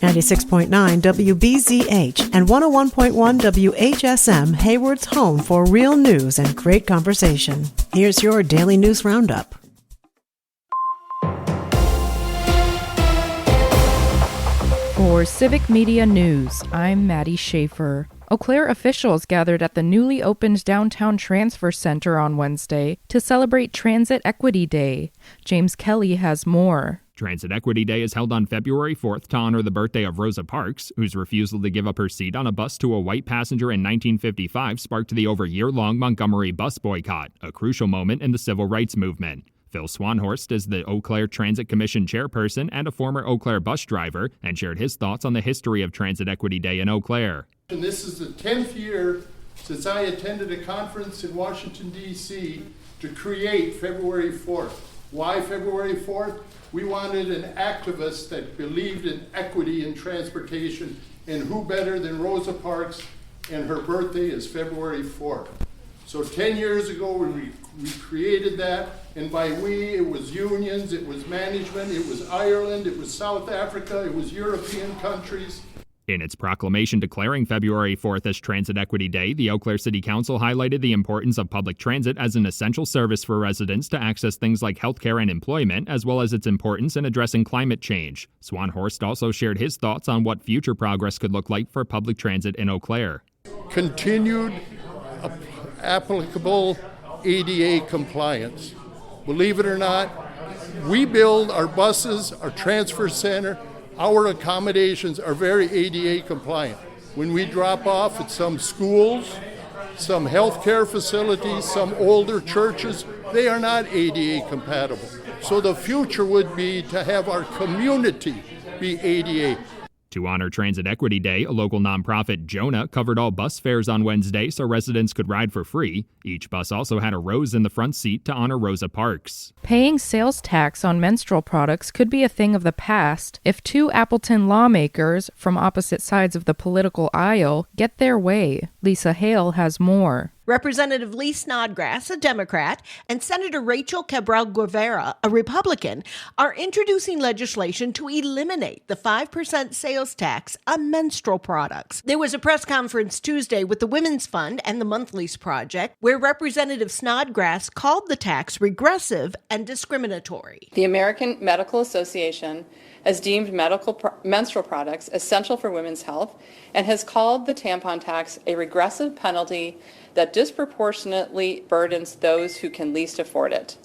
96.9 WBZH and 101.1 WHSM, Hayward's home for real news and great conversation. Here's your daily news roundup. For Civic Media News, I'm Maddie Schaefer. Eau Claire officials gathered at the newly opened downtown transfer center on Wednesday to celebrate Transit Equity Day. James Kelly has more. Transit Equity Day is held on February 4th to honor the birthday of Rosa Parks, whose refusal to give up her seat on a bus to a white passenger in 1955 sparked the over-year-long Montgomery bus boycott, a crucial moment in the civil rights movement. Phil Swanhorst is the Eau Claire Transit Commission chairperson and a former Eau Claire bus driver, and shared his thoughts on the history of Transit Equity Day in Eau Claire. And this is the 10th year since I attended a conference in Washington, D.C. to create February 4th. Why February 4th? We wanted an activist that believed in equity in transportation, and who better than Rosa Parks, and her birthday is February 4th. So 10 years ago we created that, and by we it was unions, it was management, it was Ireland, it was South Africa, it was European countries. In its proclamation declaring February 4th as Transit Equity Day, the Eau Claire City Council highlighted the importance of public transit as an essential service for residents to access things like healthcare and employment, as well as its importance in addressing climate change. Swanhorst also shared his thoughts on what future progress could look like for public transit in Eau Claire. Continued applicable ADA compliance. Believe it or not, we build our buses, our transfer center, our accommodations are very ADA compliant. When we drop off at some schools, some healthcare facilities, some older churches, they are not ADA compatible. So the future would be to have our community be ADA. To honor Transit Equity Day, a local nonprofit, Jonah, covered all bus fares on Wednesday so residents could ride for free. Each bus also had a rose in the front seat to honor Rosa Parks. Paying sales tax on menstrual products could be a thing of the past if two Appleton lawmakers from opposite sides of the political aisle get their way. Lisa Hale has more. Representative Lee Snodgrass, a Democrat, and Senator Rachel Cabral-Guevara, a Republican, are introducing legislation to eliminate the 5% sales tax on menstrual products. There was a press conference Tuesday with the Women's Fund and the Monthlies Project, where Representative Snodgrass called the tax regressive and discriminatory. The American Medical Association has deemed menstrual products essential for women's health and has called the tampon tax a regressive penalty that disproportionately burdens those who can least afford it.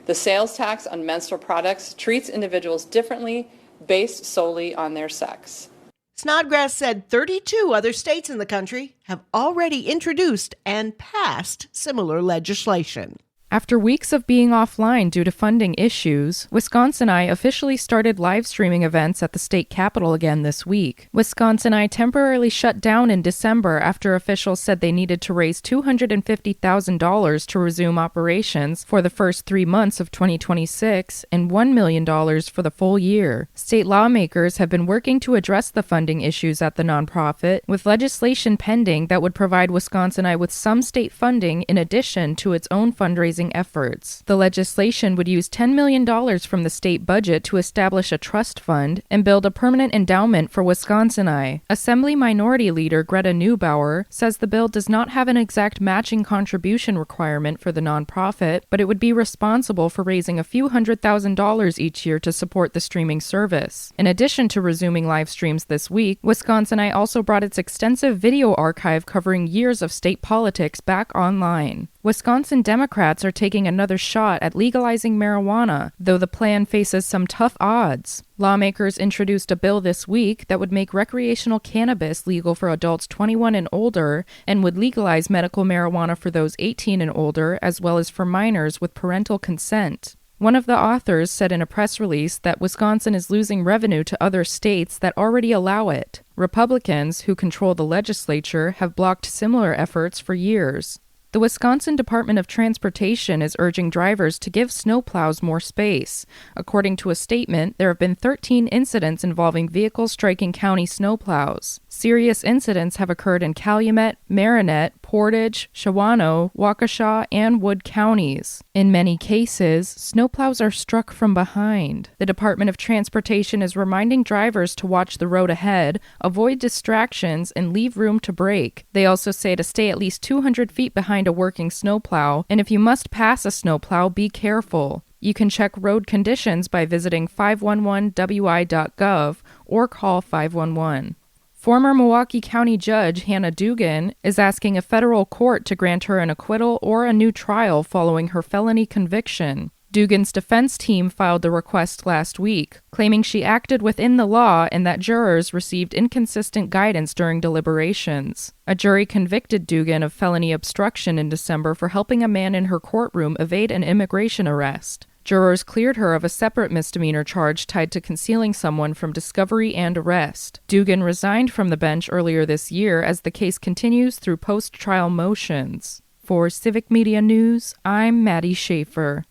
The sales tax on menstrual products treats individuals differently based solely on their sex. Snodgrass said 32 other states in the country have already introduced and passed similar legislation. After weeks of being offline due to funding issues, Wisconsin-I officially started live streaming events at the state capitol again this week. Wisconsin-I temporarily shut down in December after officials said they needed to raise $250,000 to resume operations for the first 3 months of 2026 and $1 million for the full year. State lawmakers have been working to address the funding issues at the nonprofit, with legislation pending that would provide Wisconsin-I with some state funding in addition to its own fundraising efforts. The legislation would use $10 million from the state budget to establish a trust fund and build a permanent endowment for Wisconsin-I. Assembly Minority Leader Greta Neubauer says the bill does not have an exact matching contribution requirement for the nonprofit, but it would be responsible for raising a few $100,000 each year to support the streaming service. In addition to resuming live streams this week, Wisconsin-I also brought its extensive video archive covering years of state politics back online. Wisconsin Democrats are taking another shot at legalizing marijuana, though the plan faces some tough odds. Lawmakers introduced a bill this week that would make recreational cannabis legal for adults 21 and older and would legalize medical marijuana for those 18 and older, as well as for minors with parental consent. One of the authors said in a press release that Wisconsin is losing revenue to other states that already allow it. Republicans, who control the legislature, have blocked similar efforts for years. The Wisconsin Department of Transportation is urging drivers to give snowplows more space. According to a statement, there have been 13 incidents involving vehicles striking county snowplows. Serious incidents have occurred in Calumet, Marinette, Portage, Shawano, Waukesha, and Wood counties. In many cases, snowplows are struck from behind. The Department of Transportation is reminding drivers to watch the road ahead, avoid distractions, and leave room to brake. They also say to stay at least 200 feet behind a working snowplow, and if you must pass a snowplow, be careful. You can check road conditions by visiting 511wi.gov or call 511. Former Milwaukee County Judge Hannah Dugan is asking a federal court to grant her an acquittal or a new trial following her felony conviction. Dugan's defense team filed the request last week, claiming she acted within the law and that jurors received inconsistent guidance during deliberations. A jury convicted Dugan of felony obstruction in December for helping a man in her courtroom evade an immigration arrest. Jurors cleared her of a separate misdemeanor charge tied to concealing someone from discovery and arrest. Dugan resigned from the bench earlier this year as the case continues through post-trial motions. For Civic Media News, I'm Maddie Schaefer.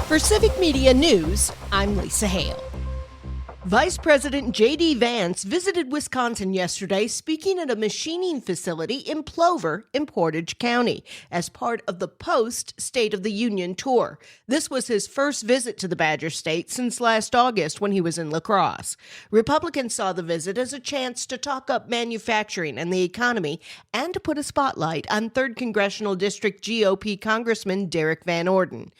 For Civic Media News, I'm Lisa Hale. Vice President J.D. Vance visited Wisconsin yesterday, speaking at a machining facility in Plover in Portage County as part of the post-State of the Union tour. This was his first visit to the Badger State since last August when he was in La Crosse. Republicans saw the visit as a chance to talk up manufacturing and the economy and to put a spotlight on 3rd Congressional District GOP Congressman Derek Van Orden.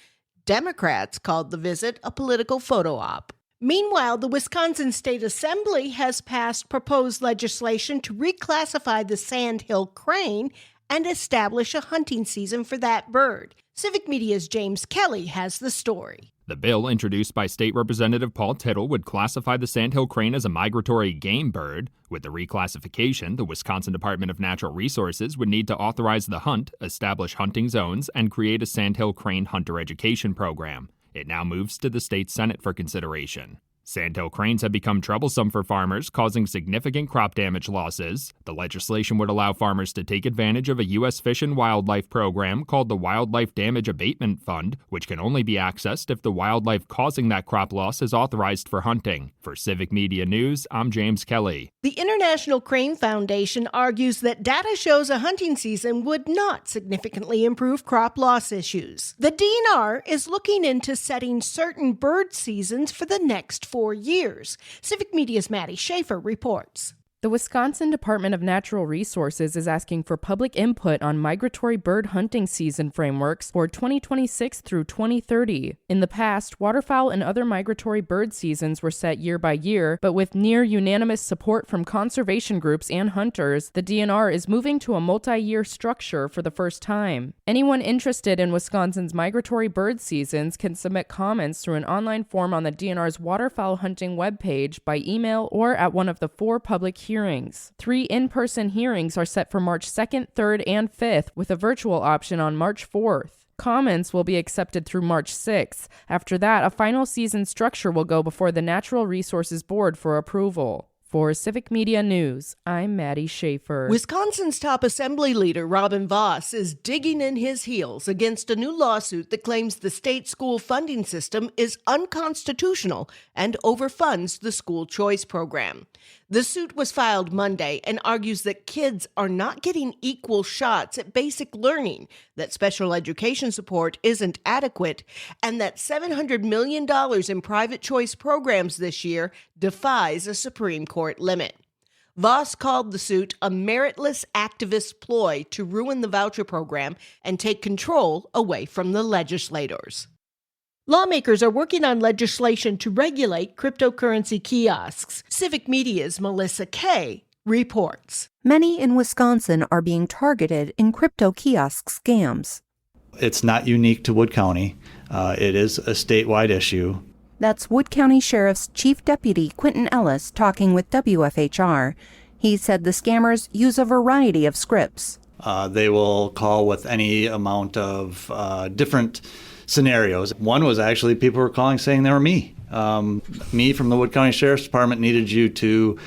Democrats called the visit a political photo op. Meanwhile, the Wisconsin State Assembly has passed proposed legislation to reclassify the sandhill crane and establish a hunting season for that bird. Civic Media's James Kelly has the story. The bill, introduced by State Representative Paul Tittle, would classify the sandhill crane as a migratory game bird. With the reclassification, the Wisconsin Department of Natural Resources would need to authorize the hunt, establish hunting zones, and create a sandhill crane hunter education program. It now moves to the state Senate for consideration. Sandhill cranes have become troublesome for farmers, causing significant crop damage losses. The legislation would allow farmers to take advantage of a U.S. Fish and Wildlife program called the Wildlife Damage Abatement Fund, which can only be accessed if the wildlife causing that crop loss is authorized for hunting. For Civic Media News, I'm James Kelly. The International Crane Foundation argues that data shows a hunting season would not significantly improve crop loss issues. The DNR is looking into setting certain bird seasons for the next 4 years. Civic Media's Maddie Schaefer reports. The Wisconsin Department of Natural Resources is asking for public input on migratory bird hunting season frameworks for 2026 through 2030. In the past, waterfowl and other migratory bird seasons were set year by year, but with near unanimous support from conservation groups and hunters, the DNR is moving to a multi-year structure for the first time. Anyone interested in Wisconsin's migratory bird seasons can submit comments through an online form on the DNR's waterfowl hunting webpage, by email, or at one of the 4 public hearings. 3 in-person hearings are set for March 2nd, 3rd, and 5th, with a virtual option on March 4th. Comments will be accepted through March 6th. After that, a final season structure will go before the Natural Resources Board for approval. For Civic Media News, I'm Maddie Schaefer. Wisconsin's top assembly leader, Robin Vos, is digging in his heels against a new lawsuit that claims the state school funding system is unconstitutional and overfunds the school choice program. The suit was filed Monday and argues that kids are not getting equal shots at basic learning, that special education support isn't adequate, and that $700 million in private choice programs this year defies a Supreme Court limit. Vos called the suit a meritless activist ploy to ruin the voucher program and take control away from the legislators. Lawmakers are working on legislation to regulate cryptocurrency kiosks. Civic Media's Melissa Kay reports. Many in Wisconsin are being targeted in crypto kiosk scams. It's not unique to Wood County. It is a statewide issue. That's Wood County Sheriff's Chief Deputy Quentin Ellis talking with WFHR. He said the scammers use a variety of scripts. They will call with any amount of different scenarios. One was actually people were calling saying they were me. Me from the Wood County Sheriff's Department needed you to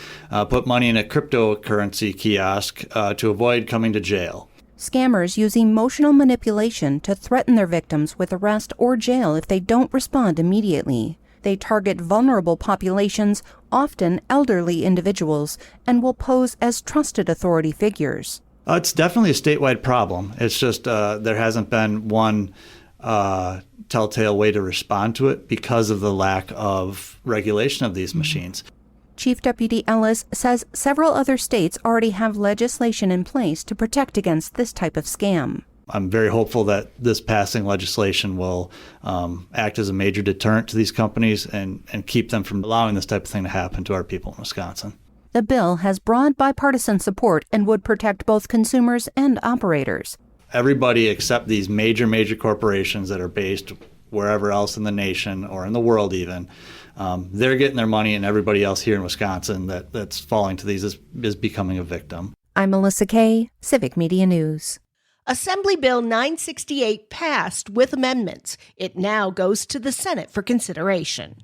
put money in a cryptocurrency kiosk to avoid coming to jail. Scammers use emotional manipulation to threaten their victims with arrest or jail if they don't respond immediately. They target vulnerable populations, often elderly individuals, and will pose as trusted authority figures. It's definitely a statewide problem. It's just there hasn't been one telltale way to respond to it because of the lack of regulation of these machines. Chief Deputy Ellis says several other states already have legislation in place to protect against this type of scam. I'm very hopeful that this passing legislation will act as a major deterrent to these companies and keep them from allowing this type of thing to happen to our people in Wisconsin. The bill has broad bipartisan support and would protect both consumers and operators. Everybody except these major corporations that are based wherever else in the nation or in the world even, they're getting their money, and everybody else here in Wisconsin that's falling to these is becoming a victim. I'm Melissa Kay, Civic Media News. Assembly Bill 968 passed with amendments. It now goes to the Senate for consideration.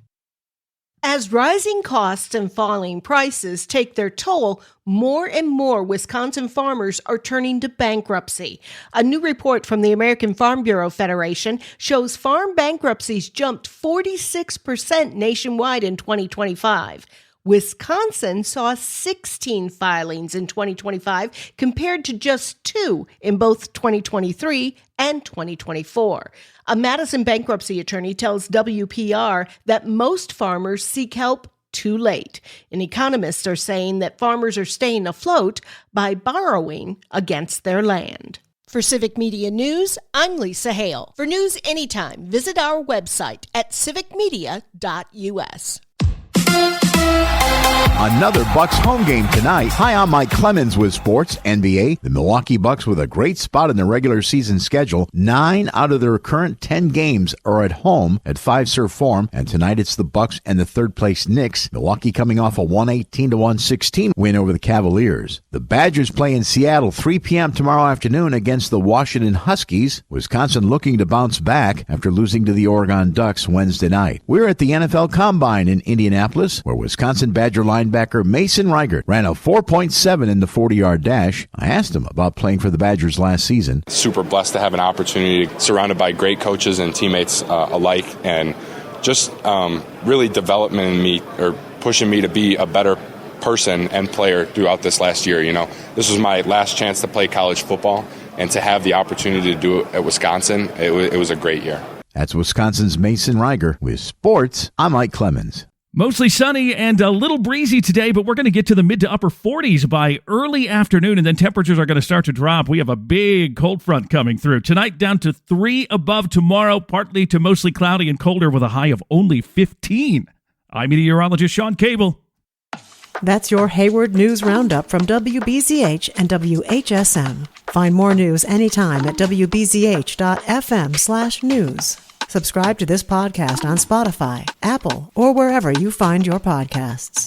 As rising costs and falling prices take their toll, more and more Wisconsin farmers are turning to bankruptcy. A new report from the American Farm Bureau Federation shows farm bankruptcies jumped 46% nationwide in 2025. Wisconsin saw 16 filings in 2025 compared to just 2 in both 2023 and 2024. A Madison bankruptcy attorney tells WPR that most farmers seek help too late. And economists are saying that farmers are staying afloat by borrowing against their land. For Civic Media News, I'm Lisa Hale. For news anytime, visit our website at civicmedia.us. Another Bucks home game tonight. Hi, I'm Mike Clemens with sports. NBA, the Milwaukee Bucks with a great spot in the regular season schedule. 9 out of their current 10 games are at home at Fiserv Forum, and tonight it's the Bucks and the third-place Knicks. Milwaukee coming off a 118-116 win over the Cavaliers. The Badgers play in Seattle 3 p.m. tomorrow afternoon against the Washington Huskies. Wisconsin looking to bounce back after losing to the Oregon Ducks Wednesday night. We're at the NFL Combine in Indianapolis, where Wisconsin Badger linebacker Mason Reichert ran a 4.7 in the 40-yard dash. I asked him about playing for the Badgers last season. Super blessed to have an opportunity, surrounded by great coaches and teammates alike, and just really developing me or pushing me to be a better person and player throughout this last year. You know, this was my last chance to play college football, and to have the opportunity to do it at Wisconsin, it was a great year. That's Wisconsin's Mason Reichert. With sports, I'm Mike Clemens. Mostly sunny and a little breezy today, but we're going to get to the mid to upper 40s by early afternoon, and then temperatures are going to start to drop. We have a big cold front coming through. Tonight down to 3 above, tomorrow partly to mostly cloudy and colder with a high of only 15. I'm meteorologist Sean Cable. That's your Hayward News Roundup from WBZH and WHSM. Find more news anytime at wbzh.fm/news. Subscribe to this podcast on Spotify, Apple, or wherever you find your podcasts.